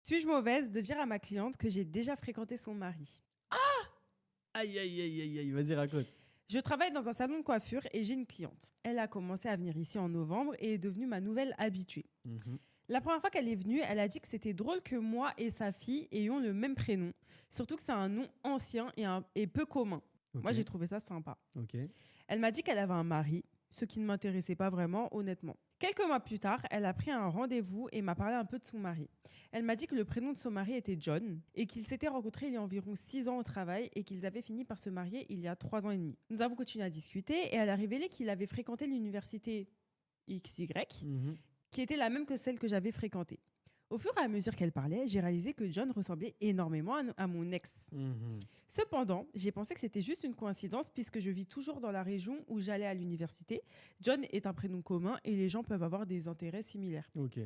Suis-je mauvaise de dire à ma cliente que j'ai déjà fréquenté son mari? Aïe, aïe, aïe, aïe, aïe, vas-y, raconte. Je travaille dans un salon de coiffure et j'ai une cliente. Elle a commencé à venir ici en novembre et est devenue ma nouvelle habituée. Mhm. La première fois qu'elle est venue, elle a dit que c'était drôle que moi et sa fille ayons le même prénom. Surtout que c'est un nom ancien et peu commun. Ok, Moi, j'ai trouvé ça sympa. ok. Elle m'a dit qu'elle avait un mari, ce qui ne m'intéressait pas vraiment, honnêtement. Quelques mois plus tard, elle a pris un rendez-vous et m'a parlé un peu de son mari. Elle m'a dit que le prénom de son mari était John et qu'ils s'étaient rencontrés il y a environ 6 ans au travail et qu'ils avaient fini par se marier il y a 3 ans et demi. Nous avons continué à discuter et elle a révélé qu'il avait fréquenté l'université XY, Mhm. qui était la même que celle que j'avais fréquentée. Au fur et à mesure qu'elle parlait, j'ai réalisé que John ressemblait énormément à mon ex. Mhm. Cependant, j'ai pensé que c'était juste une coïncidence puisque je vis toujours dans la région où j'allais à l'université. John est un prénom commun et les gens peuvent avoir des intérêts similaires. Ok.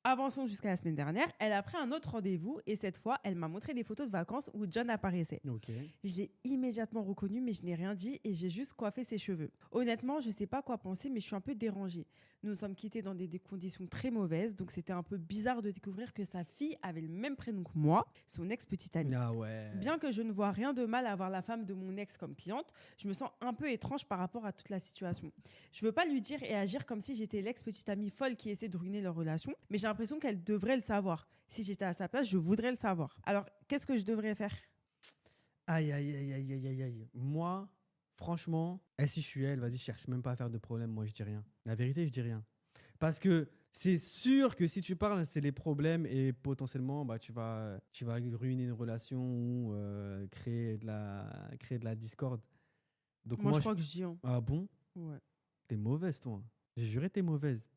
Avançons jusqu'à la semaine dernière, elle a pris un autre rendez-vous et cette fois, elle m'a montré des photos de vacances où John apparaissait. Ok. Je l'ai immédiatement reconnu, mais je n'ai rien dit et j'ai juste coiffé ses cheveux. Honnêtement, je ne sais pas quoi penser, mais je suis un peu dérangée. Nous nous sommes quittés dans des conditions très mauvaises, donc c'était un peu bizarre de découvrir que sa fille avait le même prénom que moi, son ex-petite amie. Ah ouais. Bien que je ne vois rien de mal à avoir la femme de mon ex comme cliente, je me sens un peu étrange par rapport à toute la situation. Je veux pas lui dire et agir comme si j'étais l'ex-petite amie folle qui essaie de ruiner leur relation, mais j'ai l'impression qu'elle devrait le savoir. Si j'étais à sa place, je voudrais le savoir. Alors, qu'est-ce que je devrais faire? Aïe, aïe, aïe, aïe, aïe, aïe, aïe. Moi, franchement, si je suis elle, vas-y, je cherche même pas à faire de problème. Moi, je dis rien. La vérité, je dis rien. Parce que c'est sûr que si tu parles, c'est les problèmes et potentiellement, bah, tu vas ruiner une relation ou créer de la discorde. Donc Moi, moi, je crois que je dis. Hein. ah bon? Ouais. T'es mauvaise, toi. J'ai juré, t'es mauvaise.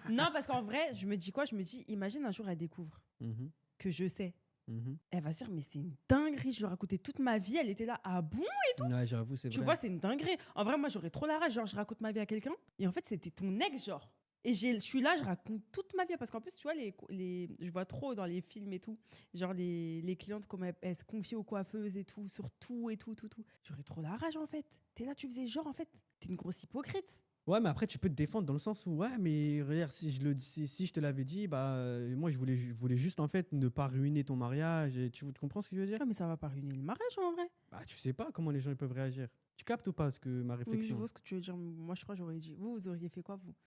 Non, parce qu'en vrai, je me dis quoi? Je me dis, imagine un jour, elle découvre Mhm, que je sais. mhm. Elle va se dire, mais c'est une dinguerie, je lui ai raconté toute ma vie, elle était là, ah bon? Ouais, j'avoue, c'est Tu vrai. vois, c'est une dinguerie. En vrai, moi, j'aurais trop la rage. Genre, je raconte ma vie à quelqu'un et en fait, c'était ton ex, genre. Et je suis là, je raconte toute ma vie. Parce qu'en plus, tu vois, je vois trop dans les films et tout. Genre, les clientes, comment elles se confient aux coiffeuses et tout, sur tout et tout, tout, tout. J'aurais trop la rage, en fait. T'es là, tu faisais genre, en fait. T'es une grosse hypocrite. Ouais, mais après, tu peux te défendre dans le sens où, ouais, mais regarde, si je te l'avais dit, bah, moi, je voulais juste, en fait, ne pas ruiner ton mariage. Et tu comprends ce que je veux dire? Ah, mais ça va pas ruiner le mariage, en vrai. Bah, tu sais pas comment les gens ils peuvent réagir. Tu captes ou pas ma Oui, je réflexion? vois ce que tu veux dire. Moi, je crois que j'aurais dit. Vous auriez fait quoi, vous?